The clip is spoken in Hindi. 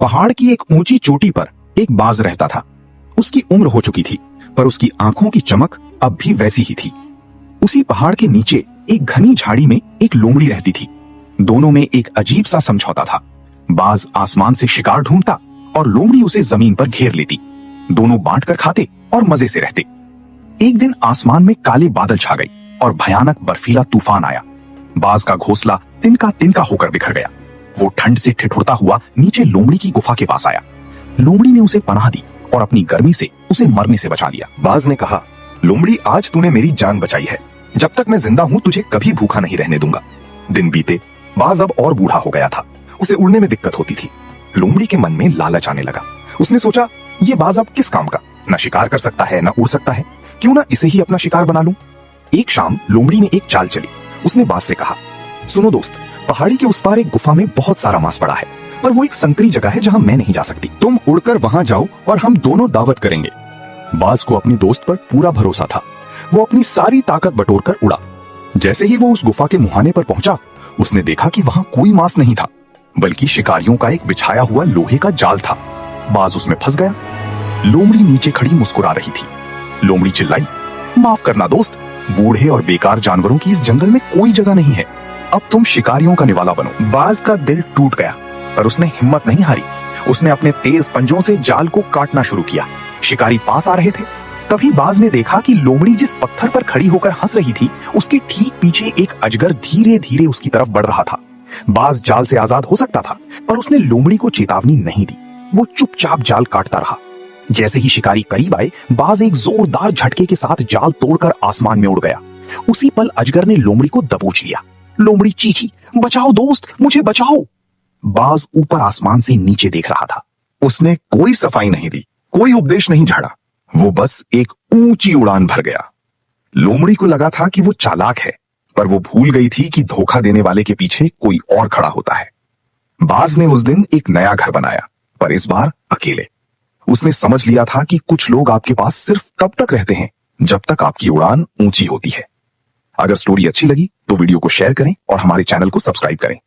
पहाड़ की एक ऊंची चोटी पर एक बाज रहता था। उसकी उम्र हो चुकी थी, पर उसकी आंखों की चमक अब भी वैसी ही थी। उसी पहाड़ के नीचे एक घनी झाड़ी में एक लोमड़ी रहती थी। दोनों में एक अजीब सा समझौता था। बाज आसमान से शिकार ढूंढता और लोमड़ी उसे जमीन पर घेर लेती। दोनों बांटकर खाते और मजे से रहते। एक दिन आसमान में काले बादल छा गए और भयानक बर्फीला तूफान आया। बाज का घोंसला तिनका तिनका होकर बिखर गया। वो ठंड से ठिठुरता हुआ नीचे लोमड़ी की गुफा के पास आया। लोमड़ी ने उसे पनाह दी और अपनी गर्मी से उसे मरने से बचा लिया। बाज ने कहा, लोमड़ी, आज तूने मेरी जान बचाई है। जब तक मैं जिंदा हूँ तुझे कभी भूखा नहीं रहने दूंगा। दिन बीते, बाज अब और बूढ़ा हो गया था। उसे उड़ने में दिक्कत होती थी। लोमड़ी के मन में लालच आने लगा। उसने सोचा, ये बाज अब किस काम का, न शिकार कर सकता है न उड़ सकता है, क्यों ना इसे ही अपना शिकार बना लूं। एक शाम लोमड़ी ने एक चाल चली। उसने बाज से कहा, सुनो दोस्त, पहाड़ी के उस पार एक गुफा में बहुत सारा मांस पड़ा है, पर वो एक संकरी जगह है जहां मैं नहीं जा सकती। तुम उड़कर वहां जाओ और हम दोनों दावत करेंगे। बाज को अपनी दोस्त पर पूरा भरोसा था। वो अपनी सारी ताकत बटोरकर उड़ा। जैसे ही वो उस गुफा के मुहाने पर पहुंचा, उसने देखा कि वहां कोई मांस नहीं था, बल्कि शिकारियों का एक बिछाया हुआ लोहे का जाल था। बाज उसमें फंस गया। लोमड़ी नीचे खड़ी मुस्कुरा रही थी। लोमड़ी चिल्लाई, माफ करना दोस्त, बूढ़े और बेकार जानवरों की इस जंगल में कोई जगह नहीं है। अब तुम शिकारियों का निवाला बनो। बाज का दिल टूट गया, पर उसने हिम्मत नहीं हारी। उसने अपने तेज पंजों से जाल को काटना शुरू किया। शिकारी पास आ रहे थे। तभी बाज ने देखा कि लोमड़ी जिस पत्थर पर खड़ी होकर हंस रही थी, उसके ठीक पीछे एक अजगर धीरे धीरे उसकी तरफ बढ़ रहा था। बाज जाल से आजाद हो सकता था, पर उसने लोमड़ी को चेतावनी नहीं दी। वो चुपचाप जाल काटता रहा। जैसे ही शिकारी करीब आए, बाज एक जोरदार झटके के साथ जाल तोड़कर आसमान में उड़ गया। उसी पल अजगर ने लोमड़ी को दबोच लिया। लोमड़ी चीखी, बचाओ दोस्त, मुझे बचाओ। बाज ऊपर आसमान से नीचे देख रहा था। उसने कोई सफाई नहीं दी, कोई उपदेश नहीं झाड़ा। वो बस एक ऊंची उड़ान भर गया। लोमड़ी को लगा था कि वो चालाक है, पर वो भूल गई थी कि धोखा देने वाले के पीछे कोई और खड़ा होता है। बाज ने उस दिन एक नया घर बनाया, पर इस बार अकेले। उसने समझ लिया था कि कुछ लोग आपके पास सिर्फ तब तक रहते हैं जब तक आपकी उड़ान ऊंची होती है। अगर स्टोरी अच्छी लगी तो वीडियो को शेयर करें और हमारे चैनल को सब्सक्राइब करें।